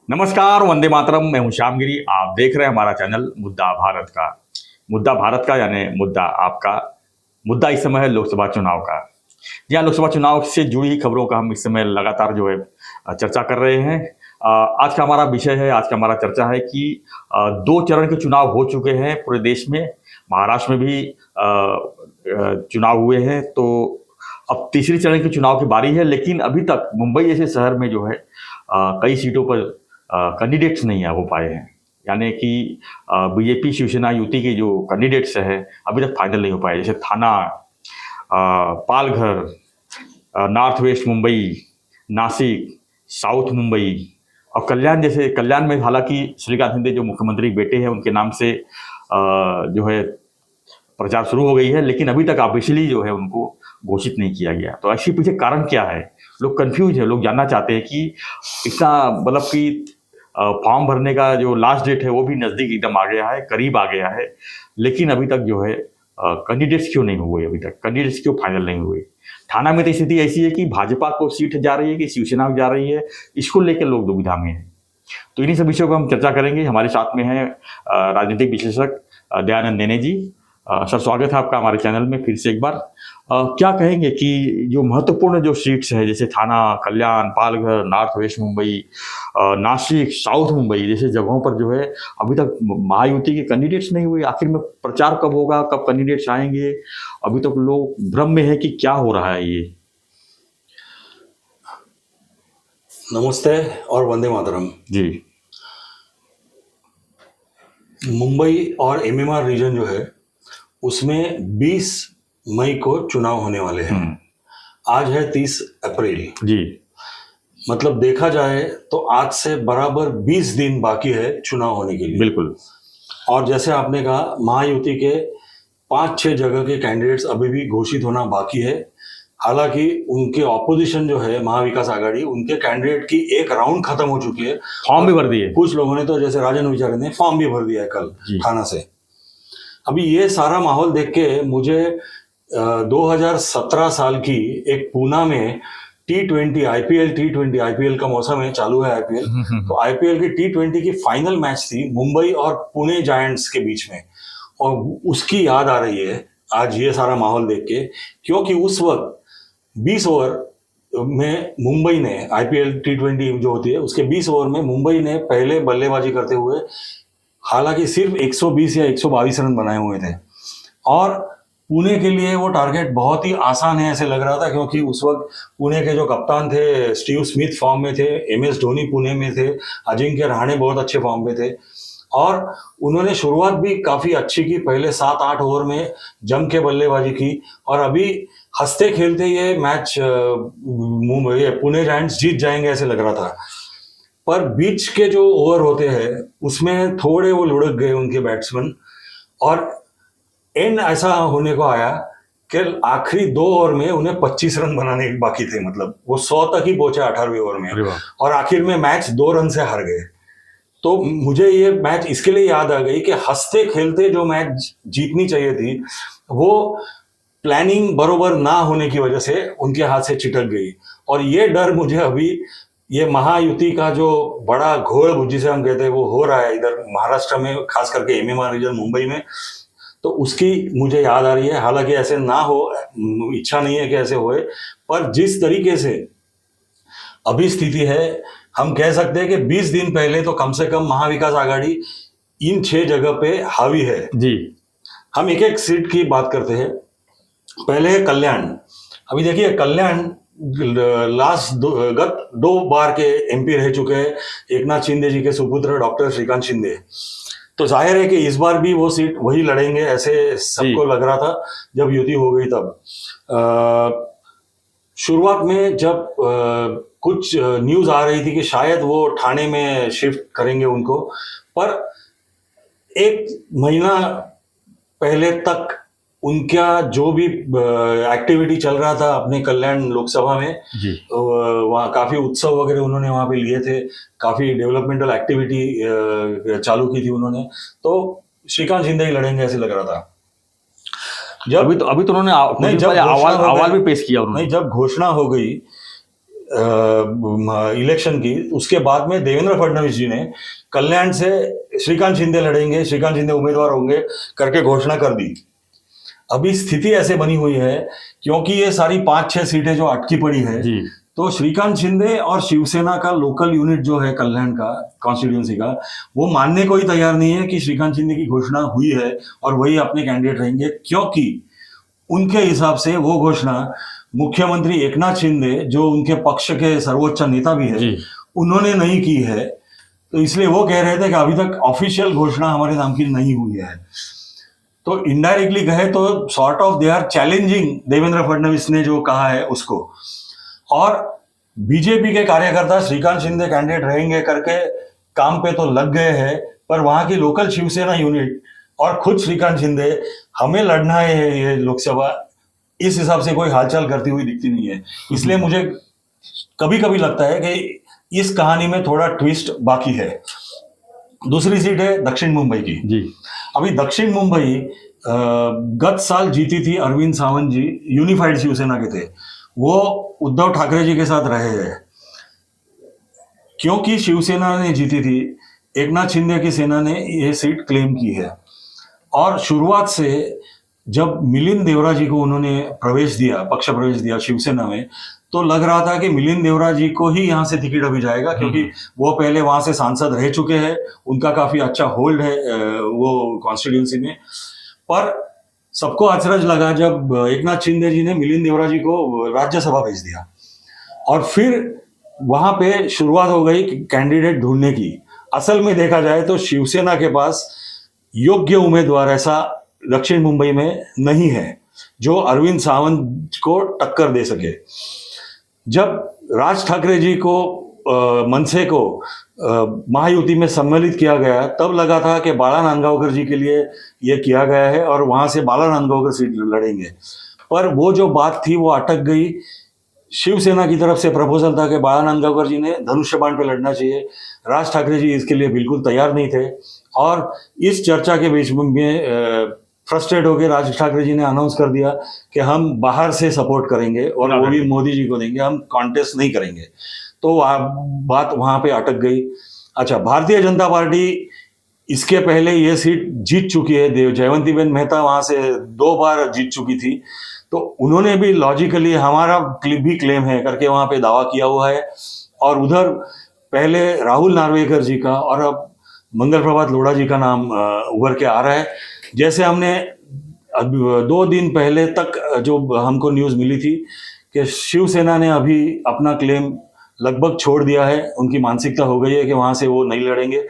नमस्कार, वंदे मातरम। मैं हूं श्यामगिरी। आप देख रहे हैं हमारा चैनल मुद्दा भारत का यानी मुद्दा आपका। मुद्दा इस समय है लोकसभा चुनाव का। जी हाँ, लोकसभा चुनाव से जुड़ी ही खबरों का हम इस समय लगातार जो है चर्चा कर रहे हैं। आज का हमारा विषय है, आज का हमारा चर्चा है कि दो चरण के चुनाव हो चुके हैं पूरे देश में। महाराष्ट्र में भी चुनाव हुए हैं, तो अब तीसरी चरण के चुनाव की बारी है। लेकिन अभी तक मुंबई जैसे शहर में जो है कई सीटों पर कैंडिडेट्स नहीं हो पाए हैं। यानी कि बीजेपी शिवसेना युति के जो कैंडिडेट्स हैं अभी तक फाइनल नहीं हो पाए। जैसे थाना, Palghar, north west Mumbai, Nashik, south Mumbai और कल्याण। जैसे कल्याण में हालांकि श्रीकांत शिंदे जो मुख्यमंत्री बेटे हैं उनके नाम से जो है प्रचार शुरू हो गई है, लेकिन अभी तक ऑफिशियली जो है उनको घोषित नहीं किया गया। तो ऐसे पीछे कारण क्या है? लोग कंफ्यूज है। लोग जानना चाहते हैं कि इतना मतलब कि फॉर्म भरने का जो लास्ट डेट है वो भी नज़दीक एकदम आ गया है, करीब आ गया है, लेकिन अभी तक जो है कैंडिडेट्स क्यों नहीं हुए? अभी तक कैंडिडेट्स क्यों फाइनल नहीं हुए? थाना में तो स्थिति ऐसी है कि भाजपा को सीट जा रही है कि शिवसेना जा रही है, इसको लेकर लोग दुविधा में हैं। तो इन्हीं सब विषयों पर हम चर्चा करेंगे। हमारे साथ में है राजनीतिक विश्लेषक दयानंद नेने जी। सर, स्वागत है आपका हमारे चैनल में फिर से एक बार। क्या कहेंगे कि जो महत्वपूर्ण जो सीट्स है जैसे Thane, Kalyan, Palghar, north west Mumbai, Nashik, south Mumbai जैसे जगहों पर जो है अभी तक महायुति के कैंडिडेट्स नहीं हुए। आखिर में प्रचार कब होगा, कब कैंडिडेट्स आएंगे? अभी तक लोग भ्रम में है कि क्या हो रहा है ये। नमस्ते और वंदे मातरम जी। मुंबई और एमएमआर रीजन जो है उसमें 20 मई को चुनाव होने वाले हैं। आज है 30 अप्रैल जी। मतलब देखा जाए तो आज से बराबर 20 दिन बाकी है चुनाव होने के लिए। बिल्कुल। और जैसे आपने कहा, महायुति के 5-6 जगह के कैंडिडेट्स अभी भी घोषित होना बाकी है। हालांकि उनके ऑपोजिशन जो है महाविकास आघाड़ी, उनके कैंडिडेट की एक राउंड खत्म हो चुकी है। फॉर्म भी भर दिए कुछ लोगों ने तो जैसे राजन विचारे ने फॉर्म भी भर दिया है कल थाना से। अभी ये सारा माहौल देख के मुझे 2017 साल की एक पूना में T20 आईपीएल का मौसम है, चालू है आईपीएल। तो आईपीएल की T20 की फाइनल मैच थी मुंबई और पुणे जायंट्स के बीच में, और उसकी याद आ रही है आज ये सारा माहौल देख के। क्योंकि उस वक्त 20 ओवर में मुंबई ने, आईपीएल T20 जो होती है उसके 20 ओवर में मुंबई ने पहले बल्लेबाजी करते हुए हालांकि सिर्फ 120 या 122 रन बनाए हुए थे। और पुणे के लिए वो टारगेट बहुत ही आसान है ऐसे लग रहा था, क्योंकि उस वक्त पुणे के जो कप्तान थे स्टीव स्मिथ फॉर्म में थे, एमएस धोनी पुणे में थे, अजिंक्य रहाणे बहुत अच्छे फॉर्म में थे। और उन्होंने शुरुआत भी काफी अच्छी की, पहले 7-8 ओवर में जम के बल्लेबाजी की। और अभी हंसते खेलते ये मैच पुणे जायंट्स जीत जाएंगे ऐसे लग रहा था। पर बीच के जो ओवर होते हैं उसमें थोड़े वो लुढ़क गए उनके बैट्समैन, और एंड ऐसा होने को आया कि आखिरी 2 ओवर में उन्हें 25 रन बनाने बाकी थे। मतलब वो 100 तक ही पहुंचे 18वें ओवर में, और आखिर में मैच 2 रन से हार गए। तो मुझे ये मैच इसके लिए याद आ गई कि हंसते खेलते जो मैच जीतनी चाहिए थी वो प्लानिंग बरोबर ना होने की वजह से उनके हाथ से छिटक गई। और ये डर मुझे अभी ये महायुति का जो बड़ा घोल जिसे हम कहते हैं वो हो रहा है इधर महाराष्ट्र में, खास करके एमएमआर रीजन मुंबई में, तो उसकी मुझे याद आ रही है। हालांकि ऐसे ना हो, इच्छा नहीं है कि ऐसे होए, पर जिस तरीके से अभी स्थिति है हम कह सकते हैं कि 20 दिन पहले तो कम से कम महाविकास आघाड़ी इन 6 जगह पे हावी है जी। हम एक एक सीट की बात करते हैं। पहले है कल्याण। अभी देखिए, कल्याण गत 2 बार के एमपी रह चुके हैं एकनाथ शिंदे जी के सुपुत्र डॉक्टर श्रीकांत शिंदे। तो जाहिर है कि इस बार भी वो सीट वही लड़ेंगे ऐसे सबको लग रहा था जब युति हो गई तब। शुरुआत में जब कुछ न्यूज आ रही थी कि शायद वो ठाणे में शिफ्ट करेंगे उनको, पर 1 महीना पहले तक उनका जो भी एक्टिविटी चल रहा था अपने कल्याण लोकसभा में, वहाँ काफी उत्सव वगैरह उन्होंने वहाँ पे लिए थे, काफी डेवलपमेंटल एक्टिविटी चालू की थी उन्होंने। तो श्रीकांत शिंदे ही लड़ेंगे ऐसे लग रहा था। अभी तो उन्होंने नहीं, जब अवाल भी पेश किया उन्होंने। नहीं, जब घोषणा हो गई इलेक्शन की, उसके बाद में देवेंद्र फडणवीस जी ने कल्याण से श्रीकांत शिंदे लड़ेंगे, श्रीकांत शिंदे उम्मीदवार होंगे करके घोषणा कर दी। अभी स्थिति ऐसे बनी हुई है क्योंकि ये सारी 5-6 सीटें जो अटकी पड़ी है, जी तो श्रीकांत शिंदे और शिवसेना का लोकल यूनिट जो है कल्याण का कॉन्स्टिट्यूंसी का, वो मानने को ही तैयार नहीं है कि श्रीकांत शिंदे की घोषणा हुई है और वही अपने कैंडिडेट रहेंगे, क्योंकि उनके हिसाब से वो घोषणा मुख्यमंत्री एकनाथ शिंदे जो उनके पक्ष के सर्वोच्च नेता भी है, जी उन्होंने नहीं की है। तो इसलिए वो कह रहे थे कि अभी तक ऑफिशियल घोषणा हमारे नाम की नहीं हुई है। तो इनडायरेक्टली कहे तो sort of they are challenging Devendra Fadnavis ने जो कहा है उसको। और बीजेपी के कार्यकर्ता श्रीकांत शिंदे कैंडिडेट रहेंगे करके काम पे तो लग गए हैं, पर वहां की लोकल शिवसेना यूनिट और खुद श्रीकांत शिंदे हमें लड़ना है ये लोकसभा, इस हिसाब से कोई हालचाल करती हुई दिखती नहीं है। इसलिए मुझे कभी कभी लगता है कि इस कहानी में थोड़ा ट्विस्ट बाकी है। दूसरी सीट है दक्षिण मुंबई की। जी अभी दक्षिण मुंबई गत साल जीती थी अरविंद सावंत जी, यूनिफाइड शिवसेना के थे, वो उद्धव ठाकरे जी के साथ रहे हैं। क्योंकि शिवसेना ने जीती थी, एकनाथ शिंदे की सेना ने ये सीट क्लेम की है। और शुरुआत से जब मिलिंद देवरा जी को उन्होंने प्रवेश दिया, पक्ष प्रवेश दिया शिवसेना में, तो लग रहा था कि मिलिंद देवरा जी को ही यहाँ से टिकट अभी जाएगा, क्योंकि वो पहले वहां से सांसद रह चुके हैं, उनका काफी अच्छा होल्ड है वो कॉन्स्टिट्यूंसी में। पर सबको अचरज लगा जब एकनाथ शिंदे जी ने मिलिंद देवरा जी को राज्यसभा भेज दिया, और फिर वहां पे शुरुआत हो गई कैंडिडेट ढूंढने की। असल में देखा जाए तो शिवसेना के पास योग्य उम्मीदवार ऐसा दक्षिण मुंबई में नहीं है जो अरविंद सावंत को टक्कर दे सके। जब राज ठाकरे जी को मनसे को महायुति में सम्मिलित किया गया, तब लगा था कि बाला नांदगांवकर जी के लिए यह किया गया है और वहां से बाला नांदगांवकर सीट लड़ेंगे। पर वो जो बात थी वो अटक गई। शिवसेना की तरफ से प्रपोजल था कि बाला नांदगांवकर जी ने धनुष्य बाण पे लड़ना चाहिए। राज ठाकरे जी इसके लिए बिल्कुल तैयार नहीं थे, और इस चर्चा के बीच में फ्रस्ट्रेट होकर राज ठाकरे जी ने अनाउंस कर दिया कि हम बाहर से सपोर्ट करेंगे और वो भी मोदी जी को देंगे, हम कॉन्टेस्ट नहीं करेंगे। तो बात वहां पे अटक गई। अच्छा, भारतीय जनता पार्टी इसके पहले ये सीट जीत चुकी है, जयवंतीबेन मेहता वहां से 2 बार जीत चुकी थी, तो उन्होंने भी लॉजिकली हमारा भी क्लेम है करके वहां पे दावा किया हुआ है। और उधर पहले राहुल नार्वेकर जी का और अब मंगल प्रभात लोढ़ा जी का नाम उभर के आ रहा है। जैसे हमने 2 दिन पहले तक जो हमको न्यूज मिली थी कि शिवसेना ने अभी अपना क्लेम लगभग छोड़ दिया है, उनकी मानसिकता हो गई है कि वहां से वो नहीं लड़ेंगे,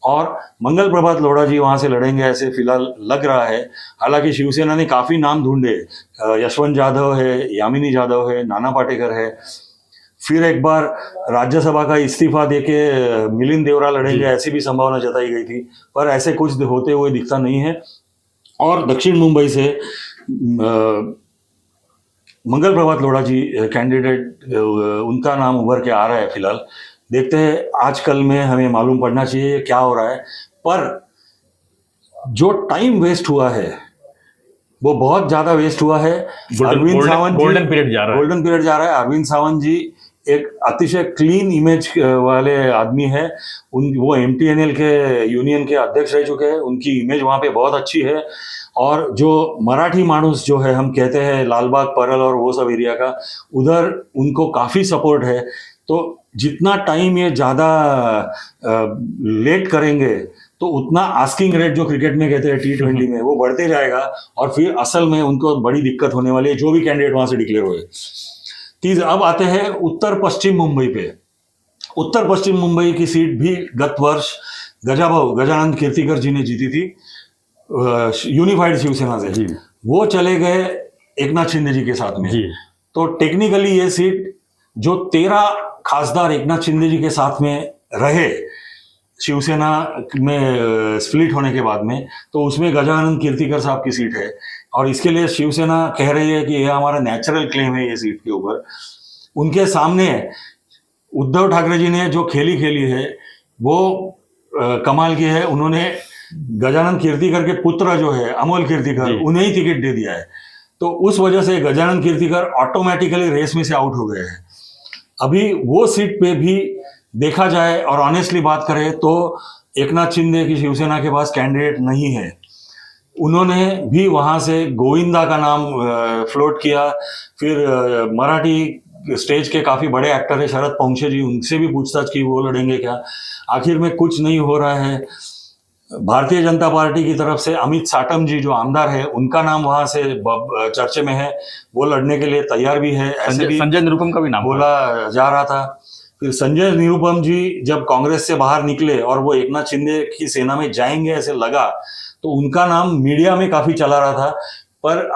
और मंगल प्रभात लोढ़ा जी वहां से लड़ेंगे ऐसे फिलहाल लग रहा है। हालांकि शिवसेना ने काफी नाम ढूंढे, यशवंत जाधव है, यामिनी जाधव है, नाना पाटेकर है, फिर एक बार राज्यसभा का इस्तीफा देके मिलिंद देवरा लड़ेंगे ऐसी भी संभावना जताई गई थी, पर ऐसे कुछ होते हुए दिखता नहीं है। और दक्षिण मुंबई से मंगल प्रभात लोढ़ा जी कैंडिडेट, उनका नाम उभर के आ रहा है फिलहाल। देखते हैं आजकल में हमें मालूम पड़ना चाहिए क्या हो रहा है। पर जो टाइम वेस्ट हुआ है वो बहुत ज्यादा वेस्ट हुआ है। अरविंद सावंत गोल्डन पीरियड जा रहा है। अरविंद सावंत जी एक अतिशय क्लीन इमेज वाले आदमी है। वो एमटीएनएल के यूनियन के अध्यक्ष रह चुके हैं, उनकी इमेज वहां पे बहुत अच्छी है। और जो मराठी मानुस जो है, हम कहते हैं लालबाग परल और वो सब एरिया का, उधर उनको काफी सपोर्ट है। तो जितना टाइम ये ज्यादा लेट करेंगे तो उतना आस्किंग रेट जो क्रिकेट में कहते हैं T20 में, वो बढ़ते जाएगा, और फिर असल में उनको बड़ी दिक्कत होने वाली है जो भी कैंडिडेट वहां से डिक्लेयर हुए। अब आते हैं उत्तर पश्चिम मुंबई पे। उत्तर पश्चिम मुंबई की सीट भी गत वर्ष गजानंद कीर्तिकर जी ने जीती थी यूनिफाइड शिवसेना से। वो चले गए एकनाथ शिंदे जी के साथ में। तो टेक्निकली ये सीट जो 13 खासदार एकनाथ शिंदे जी के साथ में रहे शिवसेना में स्प्लिट होने के बाद में, तो उसमें गजानंद कीर्तिकर साहब की सीट है। और इसके लिए शिवसेना कह रही है कि यह हमारा नेचुरल क्लेम है ये सीट के ऊपर। उनके सामने उद्धव ठाकरे जी ने जो खेली है वो कमाल की है। उन्होंने गजानंद कीर्तिकर के पुत्र जो है अमोल कीर्तिकर, उन्हें ही टिकट दे दिया है। तो उस वजह से गजानंद कीर्तिकर ऑटोमेटिकली रेस में से आउट हो गए हैं। अभी वो सीट पे भी देखा जाए और ऑनेस्टली बात करें तो एकनाथ शिंदे की शिवसेना के पास कैंडिडेट नहीं है। उन्होंने भी वहां से गोविंदा का नाम फ्लोट किया, फिर मराठी स्टेज के काफी बड़े एक्टर है शरद पोंक्षे जी, उनसे भी पूछताछ की वो लड़ेंगे क्या। आखिर में कुछ नहीं हो रहा है। भारतीय जनता पार्टी की तरफ से अमित साटम जी जो आमदार है, उनका नाम वहां से चर्चे में है, वो लड़ने के लिए तैयार भी है, ऐसे भी संजय निरुपम का भी नाम बोला जा रहा था। फिर संजय निरुपम जी जब कांग्रेस से बाहर निकले और वो एकनाथ शिंदे की सेना में जाएंगे ऐसे लगा, तो उनका नाम मीडिया में काफी चला रहा था, पर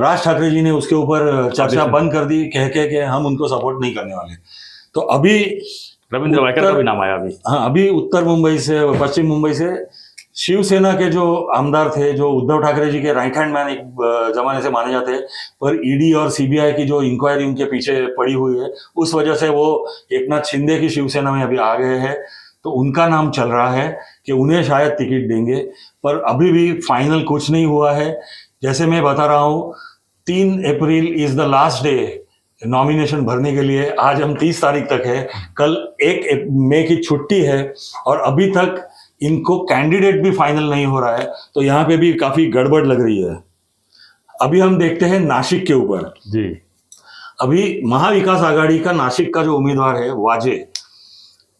राज ठाकरे जी ने उसके ऊपर चर्चा बंद कर दी, कह के हम उनको सपोर्ट नहीं करने वाले। तो अभी रविंद्र वायकर का भी नाम आया अभी। हाँ, अभी उत्तर मुंबई से, पश्चिम मुंबई से शिवसेना के जो आमदार थे, जो उद्धव ठाकरे जी के राइट हैंड मैन एक जमाने से माने जाते हैं, पर ईडी और सीबीआई की जो इंक्वायरी उनके पीछे पड़ी हुई है, उस वजह से वो एकनाथ शिंदे की शिवसेना में अभी आ गए हैं। तो उनका नाम चल रहा है कि उन्हें शायद टिकट देंगे, पर अभी भी फाइनल कुछ नहीं हुआ है। जैसे मैं बता रहा हूँ, 3 April is the last day nomination भरने के लिए। आज हम 30 तारीख तक है, कल 1 मई की छुट्टी है और अभी तक इनको कैंडिडेट भी फाइनल नहीं हो रहा है। तो यहाँ पे भी काफी गड़बड़ लग रही है। अभी हम देखते हैं नासिक के ऊपर जी। अभी महाविकास आघाड़ी का नासिक का जो उम्मीदवार है वाजे,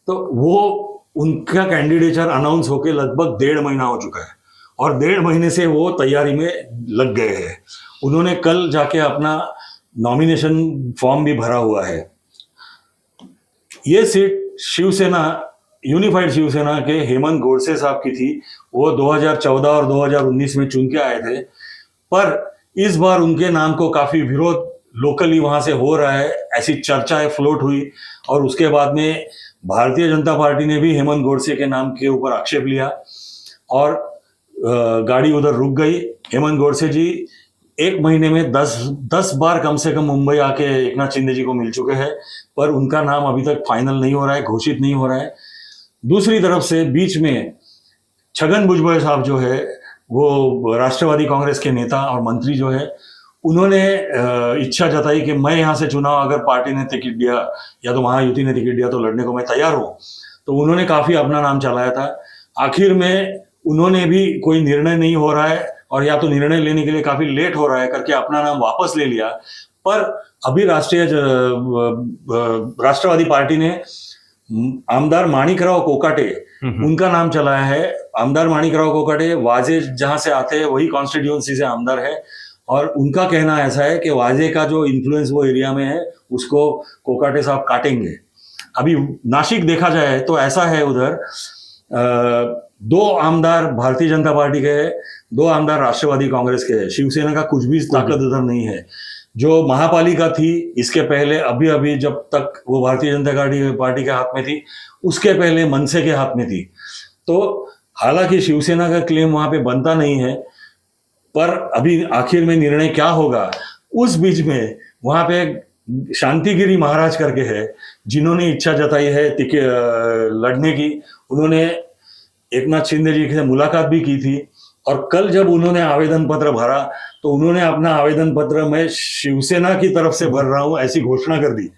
तो वो उनका कैंडिडेचर अनाउंस होके लगभग 1.5 महीना हो चुका है और 1.5 महीने से वो तैयारी में लग गए हैं। उन्होंने कल जाके अपना नॉमिनेशन फॉर्म भी भरा हुआ है। ये सीट शिवसेना, यूनिफाइड शिवसेना के हेमंत गोडसे साहब की थी। वो 2014 और 2019 में चुन के आए थे, पर इस बार उनके नाम को काफी विरोध लोकली वहां से हो रहा है, ऐसी चर्चाएं फ्लोट हुई। और उसके बाद में भारतीय जनता पार्टी ने भी हेमंत गोडसे के नाम के ऊपर आक्षेप लिया और गाड़ी उधर रुक गई। हेमंत गोडसे जी 1 महीने में 10 बार कम से कम मुंबई आके एकनाथ शिंदे जी को मिल चुके हैं, पर उनका नाम अभी तक फाइनल नहीं हो रहा है, घोषित नहीं हो रहा है। दूसरी तरफ से बीच में छगन भुजबल साहब जो है, वो राष्ट्रवादी कांग्रेस के नेता और मंत्री जो है, उन्होंने इच्छा जताई कि मैं यहाँ से चुनाव अगर पार्टी ने टिकट दिया या तो महायुति ने टिकट दिया तो लड़ने को मैं तैयार हूँ। तो उन्होंने काफी अपना नाम चलाया था। आखिर में उन्होंने भी कोई निर्णय नहीं हो रहा है और या तो निर्णय लेने के लिए काफी लेट हो रहा है करके अपना नाम वापस ले लिया। पर अभी राष्ट्रवादी पार्टी ने आमदार माणिकराव कोकाटे, उनका नाम चलाया है। आमदार माणिकराव कोकाटे वाजे जहां से आते हैं वही कॉन्स्टिट्यूएंसी से आमदार है और उनका कहना ऐसा है कि वाजे का जो इन्फ्लुएंस वो एरिया में है उसको कोकाटे साहब काटेंगे। अभी नासिक देखा जाए तो ऐसा है, उधर 2 आमदार भारतीय जनता पार्टी के हैं, 2 आमदार राष्ट्रवादी कांग्रेस के हैं। शिवसेना का कुछ भी ताकत उधर नहीं है। जो महापालिका थी इसके पहले, अभी जब तक वो भारतीय जनता पार्टी के हाथ में थी, उसके पहले मनसे के हाथ में थी। तो हालांकि शिवसेना का क्लेम वहां पे बनता नहीं है, पर अभी आखिर में निर्णय क्या होगा। उस बीच में वहां पे शांतिगिरी महाराज करके है, जिन्होंने इच्छा जताई है लड़ने की। उन्होंने एकनाथ शिंदे जी से मुलाकात भी की थी और कल जब उन्होंने आवेदन पत्र भरा तो उन्होंने अपना आवेदन पत्र मैं शिवसेना की तरफ से भर रहा हूं ऐसी घोषणा कर दी।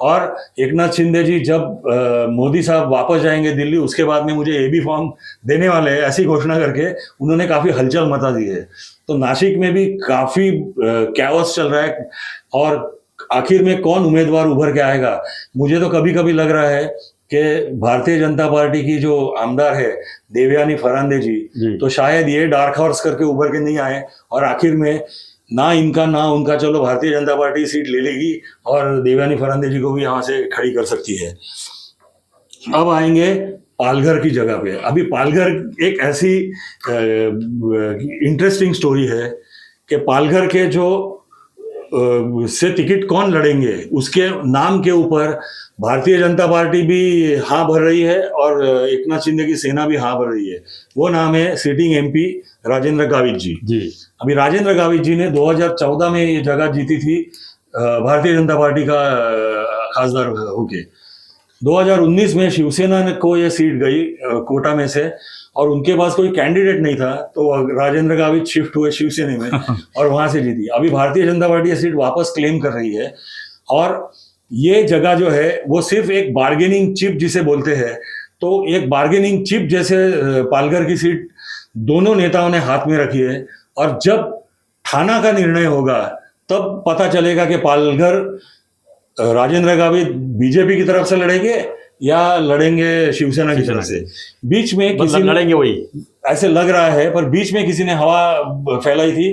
और एकनाथ शिंदे जी जब मोदी साहब वापस जाएंगे दिल्ली, उसके बाद में मुझे एबी फॉर्म देने वाले हैं, ऐसी घोषणा करके उन्होंने काफी हलचल मचा दी है। तो नासिक में भी काफी कैओस चल रहा है और आखिर में कौन उम्मीदवार उभर के आएगा। मुझे तो कभी कभी लग रहा है कि भारतीय जनता पार्टी की जो आमदार है देवयानी फरांदे जी, तो शायद ये डार्क हॉर्स करके उभर के नहीं आए और आखिर में ना इनका ना उनका, चलो भारतीय जनता पार्टी सीट ले लेगी और देवयानी फरांदे जी को भी यहाँ से खड़ी कर सकती है। अब आएंगे पालघर की जगह पे। अभी पालघर एक ऐसी इंटरेस्टिंग स्टोरी है कि पालघर के जो से टिकट कौन लड़ेंगे उसके नाम के ऊपर भारतीय जनता पार्टी भी हाँ भर रही है और एकनाथ शिंदे की सेना भी हाँ भर रही है। वो नाम है सिटिंग एमपी राजेंद्र गावित जी। अभी राजेंद्र गावित जी ने 2014 में ये जगह जीती थी भारतीय जनता पार्टी का खासदार होके। 2019 में शिवसेना को ये सीट गई कोटा में से और उनके पास कोई कैंडिडेट नहीं था, तो राजेंद्र गावित शिफ्ट हुए शिवसेना में और वहां से जीती। अभी भारतीय जनता पार्टी ये सीट वापस क्लेम कर रही है और ये जगह जो है वो सिर्फ एक बार्गेनिंग चिप जिसे बोलते हैं, तो एक बार्गेनिंग चिप जैसे पालघर की सीट दोनों नेताओं ने हाथ में रखी है। और जब थाना का निर्णय होगा तब पता चलेगा कि पालघर राजेंद्र गावित बीजेपी की तरफ से लड़ेंगे या लड़ेंगे शिवसेना की तरफ से। बीच में किसी ने लड़ेंगे वही, ऐसे लग रहा है, पर बीच में किसी ने हवा फैलाई थी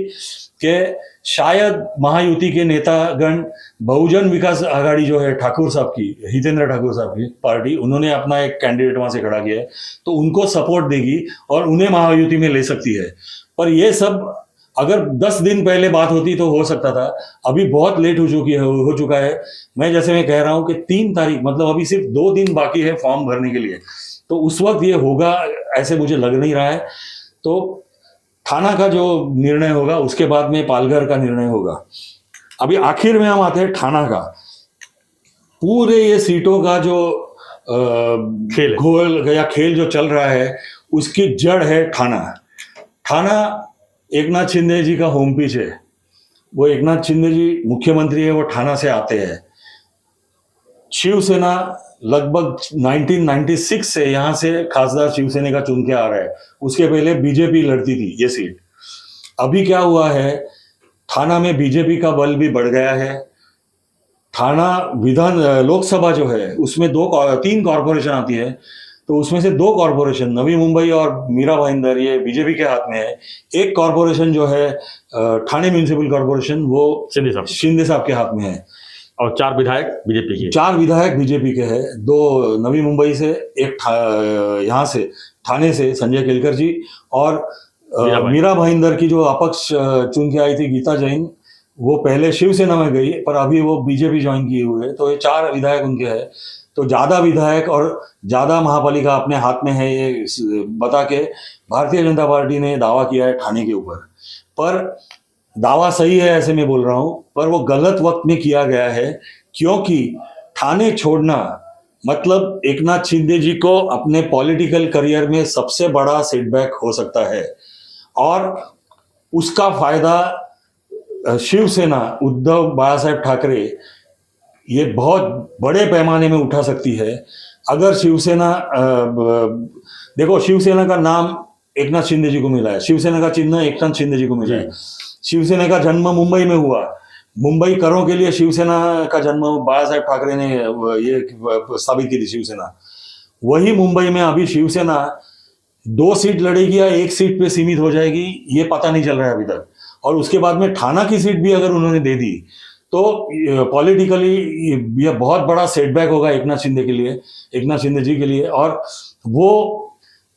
कि शायद महायुति के नेतागण बहुजन विकास आघाड़ी जो है ठाकुर साहब की, हितेंद्र ठाकुर साहब की पार्टी, उन्होंने अपना एक कैंडिडेट वहां से खड़ा किया है, तो उनको सपोर्ट देगी और उन्हें महायुति में ले सकती है। पर ये सब अगर 10 दिन पहले बात होती तो हो सकता था, अभी बहुत लेट हो चुका है। मैं कह रहा हूं कि 3 तारीख, मतलब अभी सिर्फ 2 दिन बाकी है फॉर्म भरने के लिए, तो उस वक्त ये होगा ऐसे मुझे लग नहीं रहा है। तो थाना का जो निर्णय होगा उसके बाद में पालघर का निर्णय होगा। अभी आखिर में हम आते हैं थाना का। पूरे ये सीटों का जो खेल घोल या खेल जो चल रहा है उसकी जड़ है थाना। थाना एकनाथ शिंदे जी का होम पिच है। वो एकनाथ शिंदे जी मुख्यमंत्री है, वो थाना से आते हैं। शिवसेना लगभग 1996 से यहां से खासदार शिवसेना का चुन के आ रहा है। उसके पहले बीजेपी लड़ती थी ये सीट। अभी क्या हुआ है, थाना में बीजेपी का बल भी बढ़ गया है। थाना लोकसभा जो है उसमें 3 कॉरपोरेशन आती है, तो उसमें से 2 कॉरपोरेशन नवी मुंबई और मीरा भाईंदर ये बीजेपी के हाथ में है। एक कॉरपोरेशन जो है ठाणे म्यूनिसिपल कॉरपोरेशन वो शिंदे साहब के हाथ में है। और 4 विधायक बीजेपी के, 4 विधायक बीजेपी के हैं। 2 नवी मुंबई से, एक यहाँ से ठाणे से संजय केलकर जी, और मीरा भाईंदर की जो अपक्ष चुन के आई थी गीता जैन, वो पहले शिवसेना में गई पर अभी वो बीजेपी ज्वाइन किए हुए। तो ये 4 विधायक उनके हैं। तो ज्यादा विधायक और ज्यादा महापालिका अपने हाथ में है ये बता के भारतीय जनता पार्टी ने दावा किया है ठाणे के ऊपर। पर दावा सही है ऐसे मैं बोल रहा हूं, पर वो गलत वक्त में किया गया है, क्योंकि ठाणे छोड़ना मतलब एकनाथ शिंदे जी को अपने पॉलिटिकल करियर में सबसे बड़ा सेटबैक हो सकता है। और उसका फायदा शिवसेना उद्धव बाला साहेब ठाकरे ये बहुत बड़े पैमाने में उठा सकती है। अगर शिवसेना देखो, शिवसेना का नाम एकनाथ शिंदे जी को मिला है, शिवसेना का चिन्ह एकनाथ शिंदे जी को मिला है। शिवसेना का जन्म मुंबई में हुआ। मुंबई करों के लिए शिवसेना का जन्म बाला साहेब ठाकरे ने ये स्थापित की थी शिवसेना। वही मुंबई में अभी शिवसेना 2 सीट लड़ेगी या 1 सीट पे सीमित हो जाएगी, ये पता नहीं चल रहा है अभी तक। और उसके बाद में थाना की सीट भी अगर उन्होंने दे दी तो पॉलिटिकली ये बहुत बड़ा सेटबैक होगा एकनाथ शिंदे के लिए, एकनाथ शिंदे जी के लिए। और वो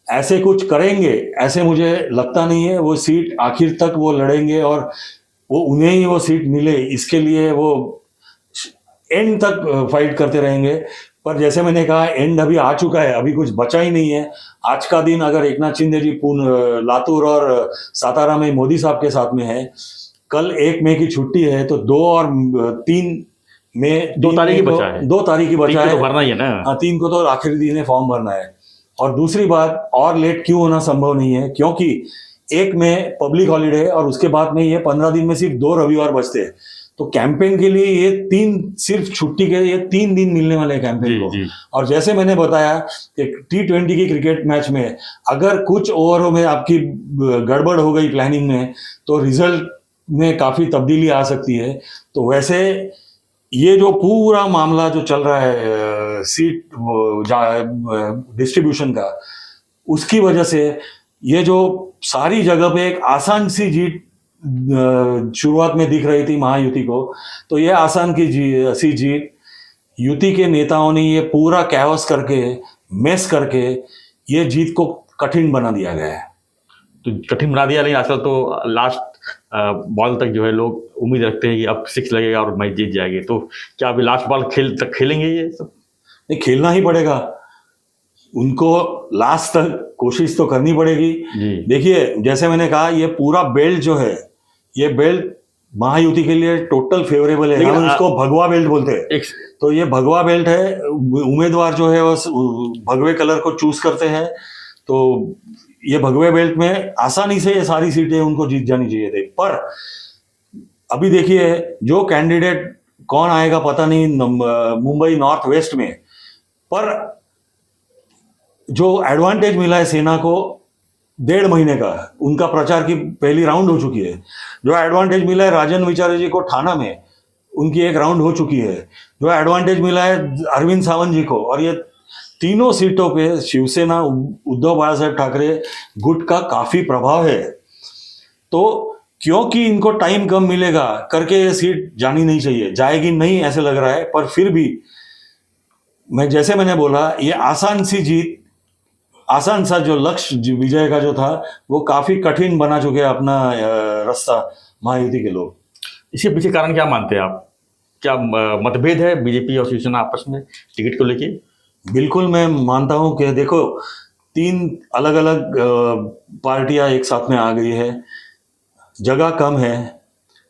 ऐसे कुछ करेंगे ऐसे मुझे लगता नहीं है। वो सीट आखिर तक वो लड़ेंगे और वो उन्हें ही वो सीट मिले, इसके लिए वो एंड तक फाइट करते रहेंगे। पर जैसे मैंने कहा, एंड अभी आ चुका है, अभी कुछ बचा ही नहीं है। आज का दिन अगर एकनाथ शिंदे जी लातूर और सातारा में मोदी साहब के साथ में है, कल 1 मई की छुट्टी है, तो 2 और 3 में 2 तारीख ही बचा है, 2 तारीख ही बचा है, तो भरना ही है ना। हाँ, 3 को तो आखिरी दिन है, फॉर्म भरना है। और दूसरी बात, और लेट क्यों होना संभव नहीं है, क्योंकि 1 में पब्लिक हॉलीडे है और उसके बाद में ये 15 दिन में सिर्फ 2 रविवार बचते हैं। तो कैंपेन के लिए ये 3 सिर्फ छुट्टी के ये 3 दिन मिलने वाले हैं कैंपेन को। और जैसे मैंने बताया कि T20 की क्रिकेट मैच में अगर कुछ ओवरों में आपकी गड़बड़ हो गई प्लानिंग में, तो रिजल्ट में काफी तब्दीली आ सकती है। तो वैसे ये जो पूरा मामला जो चल रहा है सीट डिस्ट्रीब्यूशन का, उसकी वजह से ये जो सारी जगह पे एक आसान सी जीत शुरुआत में दिख रही थी महायुति को, तो ये आसान की सी जीत युति के नेताओं ने ये पूरा कैओस करके, मेस करके ये जीत को कठिन बना दिया गया है। तो कठिन बना दिया, नहीं आजकल तो लास्ट बॉल तक जो है लोग उम्मीद रखते हैं कि अब 6 लगेगा और मैच जीत जाएगी। तो क्या अभी लास्ट बॉल खेलेंगे ये सब? नहीं, खेलना ही पड़ेगा उनको, लास्ट तक कोशिश तो करनी पड़ेगी। देखिए, जैसे मैंने कहा, ये पूरा बेल्ट जो है, ये बेल्ट महायुति के लिए टोटल फेवरेबल है। हम इसको भगवा बेल्ट बोलते हैं। तो ये भगवा बेल्ट है। उम्मीदवार जो है वो भगवे कलर को चूज करते हैं। तो ये भगवे बेल्ट में आसानी से ये सारी सीटें उनको जीत जानी चाहिए थे। पर अभी देखिए, जो कैंडिडेट कौन आएगा पता नहीं मुंबई नॉर्थ वेस्ट में। पर जो एडवांटेज मिला है सेना को 1.5 महीने का, उनका प्रचार की पहली राउंड हो चुकी है। जो एडवांटेज मिला है राजन विचारे जी को ठाणा में, उनकी एक राउंड हो चुकी है। जो एडवांटेज मिला है अरविंद सावंत जी को, और ये तीनों सीटों पे शिवसेना उद्धव बाळासाहेब ठाकरे गुट का काफी प्रभाव है। तो क्योंकि इनको टाइम कम मिलेगा करके ये सीट जानी नहीं चाहिए, जाएगी नहीं ऐसे लग रहा है। पर फिर भी जैसे मैंने बोला, ये आसान सी जीत, आसान सा जो लक्ष्य विजय का जो था वो काफी कठिन बना चुके हैं अपना रास्ता महायुति के लोग। इसके पीछे कारण क्या मानते हैं आप? क्या मतभेद है बीजेपी और शिवसेना आपस में टिकट को लेके? बिल्कुल, मैं मानता हूं कि देखो 3 अलग अलग पार्टियां एक साथ में आ गई है, जगह कम है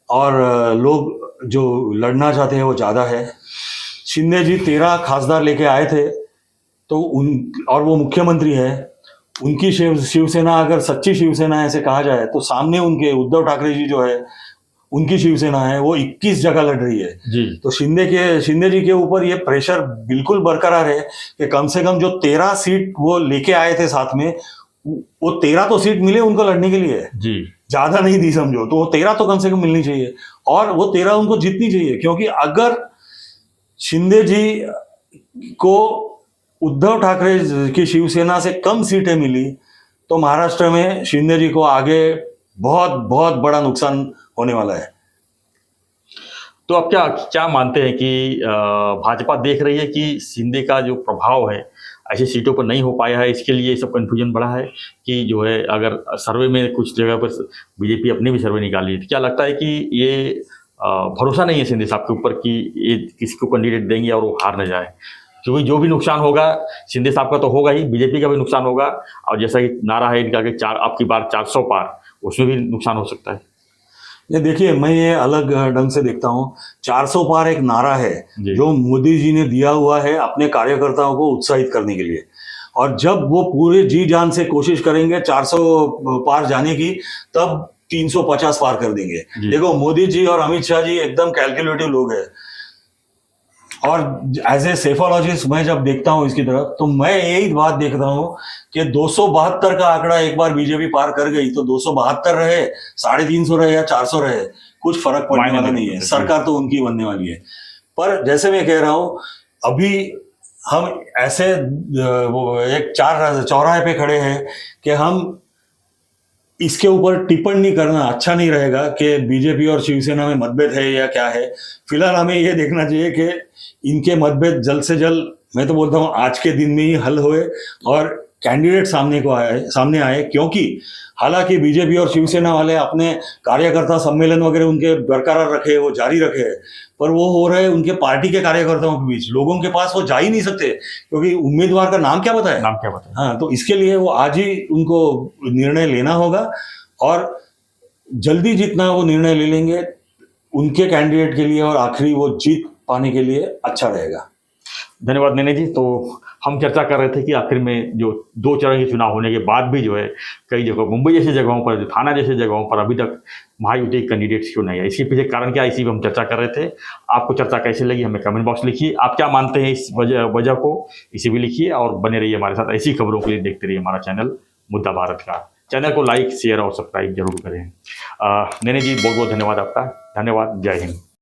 और लोग जो लड़ना चाहते हैं वो ज़्यादा है। शिंदे जी 13 खासदार लेके आए थे, तो और वो मुख्यमंत्री है। उनकी शिवसेना अगर सच्ची शिवसेना ऐसे कहा जाए तो सामने उनके उद्धव ठाकरे जी जो है उनकी शिवसेना है, वो 21 जगह लड़ रही है जी। तो शिंदे जी के ऊपर ये प्रेशर बिल्कुल बरकरार है कि कम से कम जो 13 सीट वो लेके आए थे साथ में, वो 13 तो सीट मिले उनको लड़ने के लिए जी, ज्यादा नहीं दी समझो, तो वो 13 तो कम से कम मिलनी चाहिए और वो 13 उनको जीतनी चाहिए। क्योंकि अगर शिंदे जी को उद्धव ठाकरे की शिवसेना से कम सीटें मिली तो महाराष्ट्र में शिंदे जी को आगे बहुत बहुत बड़ा नुकसान होने वाला है। तो आप क्या क्या मानते हैं कि भाजपा देख रही है कि शिंदे का जो प्रभाव है ऐसी सीटों पर नहीं हो पाया है, इसके लिए सब कंफ्यूजन बढ़ा है कि जो है अगर सर्वे में कुछ जगह पर बीजेपी अपनी भी सर्वे निकाली है, तो क्या लगता है कि ये भरोसा नहीं है शिंदे साहब के ऊपर कि ये किसी को कैंडिडेट देंगे और वो हार न जाए? क्योंकि जो भी नुकसान होगा शिंदे साहब का तो होगा ही, बीजेपी का भी नुकसान होगा, और जैसा कि नारा है इनका कि आपकी बार 400 पार, उसमें भी नुकसान हो सकता है। ये देखिए, मैं ये अलग ढंग से देखता हूँ। 400 पार एक नारा है जो मोदी जी ने दिया हुआ है अपने कार्यकर्ताओं को उत्साहित करने के लिए, और जब वो पूरे जी जान से कोशिश करेंगे 400 पार जाने की, तब 350 पार कर देंगे। देखो, मोदी जी और अमित शाह जी एकदम कैलकुलेटिव लोग हैं, और एज ए सेफोलॉजिस्ट मैं जब देखता हूं इसकी तरफ, तो मैं यही बात देखता हूं कि 272 का आंकड़ा एक बार बीजेपी पार कर गई तो 272 रहे, 350 रहे या 400 रहे, कुछ फर्क पड़ने वाला नहीं है। सरकार तो उनकी बनने वाली है। पर जैसे मैं कह रहा हूं, अभी हम ऐसे एक चौराहे पे खड़े हैं कि हम इसके ऊपर टिप्पणी करना अच्छा नहीं रहेगा कि बीजेपी और शिवसेना में मतभेद है या क्या है। फिलहाल हमें यह देखना चाहिए कि इनके मतभेद जल्द से जल्द, मैं तो बोलता हूं आज के दिन में ही हल हुए और कैंडिडेट सामने आए। क्योंकि हालांकि बीजेपी और शिवसेना वाले अपने कार्यकर्ता सम्मेलन वगैरह उनके बरकरार रखे, वो जारी रखे, पर वो हो रहे उनके पार्टी के कार्यकर्ताओं के बीच, लोगों के पास वो जा ही नहीं सकते क्योंकि उम्मीदवार का नाम क्या बताए। हाँ, तो इसके लिए वो आज ही उनको निर्णय लेना होगा, और जल्दी जितना वो निर्णय ले लेंगे उनके कैंडिडेट के लिए और आखिरी वो जीत पाने के लिए अच्छा रहेगा। धन्यवाद नैने जी। तो हम चर्चा कर रहे थे कि आखिर में जो 2 चरण के चुनाव होने के बाद भी जो है कई जगह मुंबई जैसी जगहों पर, जो थाना जैसी जगहों पर अभी तक महायुति कैंडिडेट्स क्यों नहीं है, इसके पीछे कारण क्या है, इसी पर हम चर्चा कर रहे थे। आपको चर्चा कैसे लगी हमें कमेंट बॉक्स लिखिए। आप क्या मानते हैं इस वजह को, इसी भी लिखिए, और बने रहिए हमारे साथ। ऐसी खबरों के लिए देखते रहिए हमारा चैनल मुद्दा भारत का। चैनल को लाइक, शेयर और सब्सक्राइब जरूर करें। नैने जी, बहुत बहुत धन्यवाद आपका। धन्यवाद। जय हिंद।